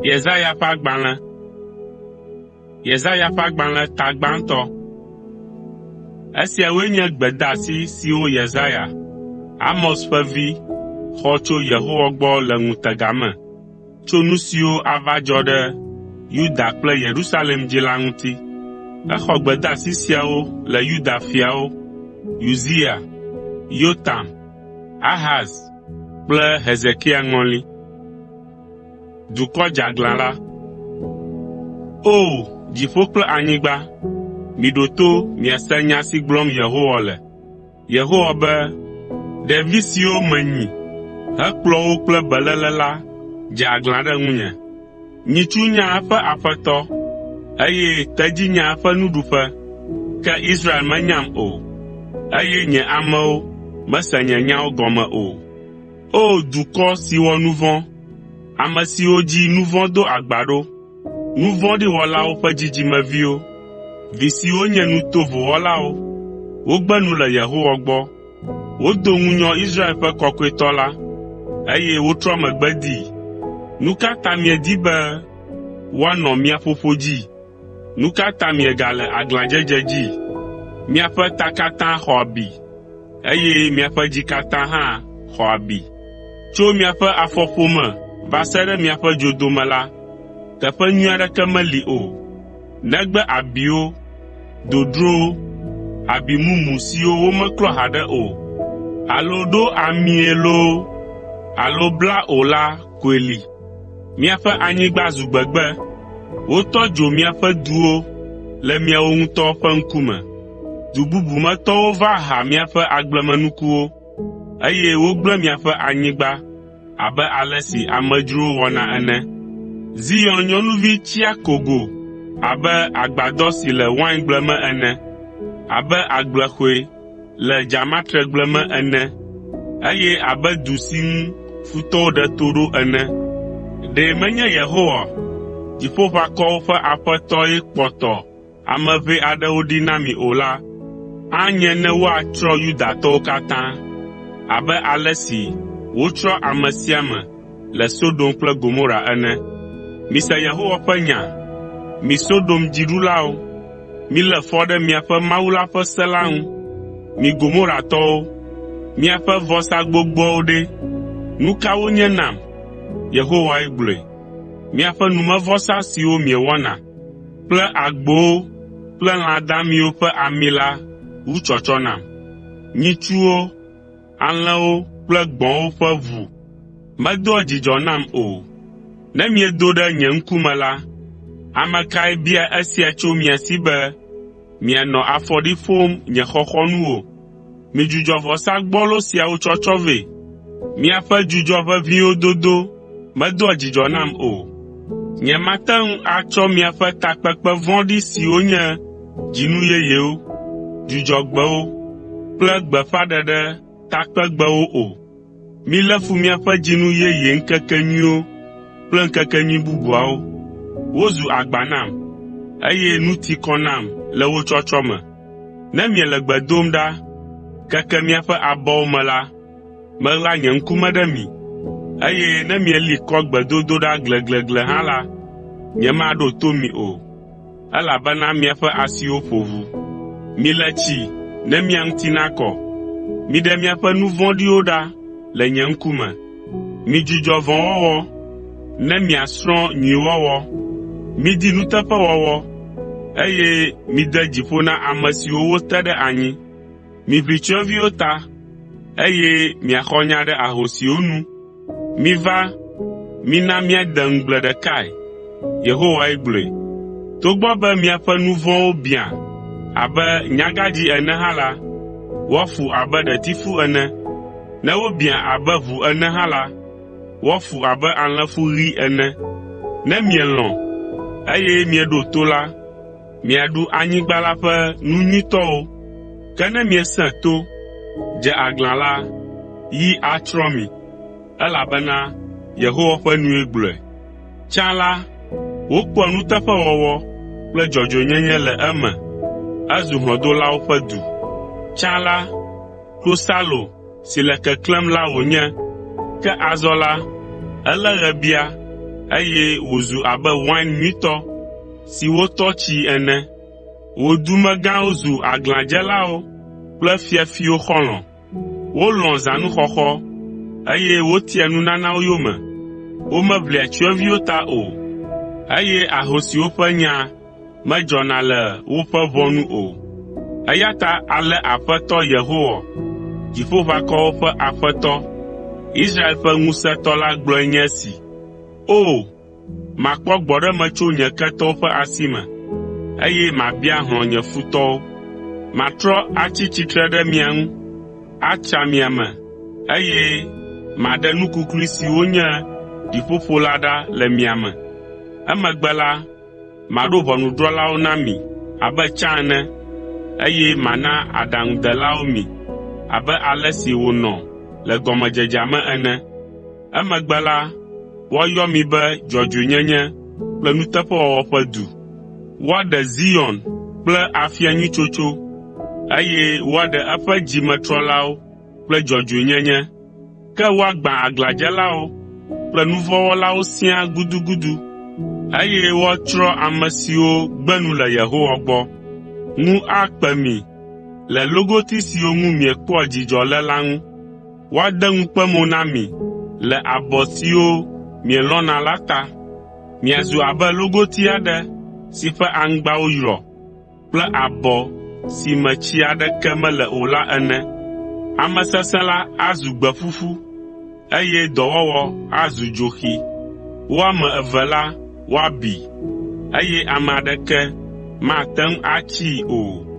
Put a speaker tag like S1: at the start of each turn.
S1: Yesaya ƒe agbalẽ tagbãtɔ. Esiawoe nye gbedeasi siwo Yesaya, Amos ƒe vi, xɔ tso Yehowa gbɔ le ŋutega me, tso nu siwo ava dzɔ ɖe Yuda kple Yerusalem dzi la ŋuti. Exɔ gbedeasi siawo le Yuda fiawo, Uzia, Yotam, Ahaz kple Hezekia ŋɔli. Dukɔ dzeaglã la. O, dziƒo kple anyigba, miɖo to miase nya si gblɔm Yehowa le. Yehowa be, ɖevi siwo menyi hekplɔ wo kple beléle la dze aglã ɖe ŋunye. Nyitsu nya eƒe aƒetɔ, eye tedzi nya eƒe nuɖuƒe, ke Israel menyam o, eye nye amewo mese nye nyawo gɔme o. O dukɔ si wɔ nu vɔ̃, ame siwo dzi nu vɔ̃ do agba ɖo, nu vɔ̃ɖi wɔlawo ƒe dzidzimeviwo, vi siwo nye nu tovo wɔlawo, wogbe nu le Yehowa gbɔ, wodo ŋunyɔ Israel ƒe Kɔkɔetɔ la, eye wotrɔ megbe dii. Nu ka ta miedi be woanɔ mia ƒoƒo dzi? Nu ka ta miegale aglãdzedze dzi? Miaƒe ta katã xɔ abi, eye miaƒe dzi katã hã xɔ abi. Tso miaƒe afɔƒome va se ɖe miaƒe dzodome la, teƒe nyui aɖeke meli o, negbe abiwo, dodrowo, abi mumu siwo womeklɔ haɖe o, alo ɖo amie loo, alo bla o la koe li. Miaƒe anyigba zu gbegbe, wotɔ dzo miaƒe duwo le miawo ŋutɔ ƒe ŋkume. Du bubu metɔwo va ha miaƒe agblemenukuwo, eye wogblẽ miaƒe anyigba abe ale si amedzrowo wɔna ene. Zion nyɔnuvi tsi akogo abe agbadɔ si le waingble me ene, abe agblexɔe le dzamatregble me ene, eye abe du si ŋu futɔwo ɖe to ɖo ene. Ɖe menye Yehowa, Dziƒoʋakɔwo ƒe Aƒetɔe kpɔtɔ ame ʋɛ aɖewo ɖi na mi o la, anye ne woatsrɔ̃ Yudatɔwo katã, abe ale si wotsrɔ̃ ame sia ame le Sodom kple Gomora ene. Mise Yehowa ƒe nya, mi Sodom dziɖulawo, milé fɔ ɖe miaƒe Mawu la ƒe se la ŋu. Mi Gomoratɔwo, miaƒe vɔsa gbogboawo ɖe, nu kawo nye nam? Yehowae gblɔe. Miaƒe numevɔsa siwo miewɔna kple agbowo kple lã damiwo ƒe ami la wu tsɔtsɔ nam. Nyitsuwo, alẽwo kple gbɔ̃wo ƒe ʋu medoa dzidzɔ nam o. Ne miedo ɖe nye ŋkume la, ame kae bia esia tso mia si be mianɔ afɔɖi ƒom nye xɔxɔnuwo? Midzudzɔ vɔsa gbɔlo siawo tsɔtsɔ vɛ. Miaƒe dzudzɔ ʋeʋĩwo dodo medoa dzidzɔ nam o. Nyemate ŋu atsɔ miaƒe takpekpe vɔ̃ɖi siwo nye dzinu yeyewo, dzudzɔgbewo kple gbeƒãɖeɖe takpegbewo o. Milé fu miaƒe dzinu yeye ŋkekenyuiwo kple ŋkekenyui bubuawo. Wozu agba nam, eye nu ti kɔ nam le wo tsɔtsɔ me. Ne miele gbe dom ɖa, keke miaƒe abɔwo me la, meɣla nye ŋkume ɖe mi, eye ne mieli kɔ gbedodoɖa gleglegle hã la, nyemaɖo to mi o, elabena miaƒe asiwo ƒo ʋu. Mile tsi ne mia ŋuti nakɔ. Miɖe miaƒe nu vɔ̃ɖiwo ɖa le nye ŋkume. Midzudzɔ vɔ̃wɔwɔ ne miasrɔ̃ nyuiwɔwɔ. Midi nuteƒewɔwɔ, eye mide dziƒo na ame siwo wote ɖe anyi. Miʋli tsyɔ̃eviwo ta, eye miaxɔ nya ɖe ahosiwo nu. Miva, mina míade ŋugble ɖekae. Yehowae gblɔe. Togbɔ be miaƒe nu vɔ̃wo biã abe nyagãdzĩ ene hã la, woafu abe ɖetifu ene. Ne wobiã abe ʋu ene hã la, woafu abe alẽfu ɣi ene. Ne mielɔ̃, eye mieɖo to la, miaɖu anyigba la ƒe nu nyuitɔwo. Ke ne miesẽ to, dze aglã la, yi atsrɔ̃ mi, elabena Yehowa ƒe nue gblɔe. Tsã la, wokpɔa nuteƒewɔwɔ kple dzɔdzɔenyenye le eme. Ezu hlɔ̃dolawo ƒe du. Tsã la, klosalo si le keklẽm la wònye, ke azɔ la, elé ɣebia, eye wòzu abe wain nyuitɔ si wotɔ tsi ene. Wò dumegãwo zu aglãdzelawo kple fiafiwo xɔlɔ̃. Wolɔ̃ zãnuxɔxɔ, eye wotia nunanawo yome. Womeʋlia tsyɔ̃eviwo ta o, eye ahosiwo ƒe nya medzɔna le woƒe ʋɔnu o. Eya ta ale Aƒetɔ Yehowa, Dziƒoʋakɔwo ƒe Aƒetɔ, Israel ƒe Ŋusẽtɔ la gblɔe nye esi: O, makpɔ gbɔɖeme tso nye ketɔwo ƒe asi me, eye mabia hlɔ̃ nye futɔwo. Matrɔ atsi tsitre ɖe mia ŋu, atsa mia me, eye maɖe nu kuklui siwo nye ɖiƒoƒo la ɖa le mia me. Emegbe la, maɖo ʋɔnudrɔ̃lawo na mi abe tsã ene, eye mana aɖaŋudelawo mi abe ale si wònɔ le gɔmedzedzea me ene. Emegbe la, woayɔ mi be dzɔdzɔenyenye kple nuteƒewɔwɔ ƒe du. Woaɖe Zion kple afia nyui tsotso, eye woaɖe eƒe dzimetrɔlawo kple dzɔdzɔenyenye. Ke woagbã aglãdzelawo kple nuvɔ̃wɔlawo siaa gudugudu, eye woatsrɔ̃ ame siwo gbe nu le Yehowa gbɔ. Ŋu akpe mi le logoti siwo ŋu miekpɔa dzidzɔ le la ŋu. Woade ŋukpemo na mi le abɔ siwo mielɔ̃na la ta. Miazu abe logoti aɖe si ƒe aŋgbawo yrɔ kple abɔ si me tsi aɖeke mele o la ene. Ame sesẽ la azu gbe ƒuƒu, eye dɔwɔwɔ azu dzoxi. Wo ame eve la woabi, eye ame aɖeke mate ŋu atsii o.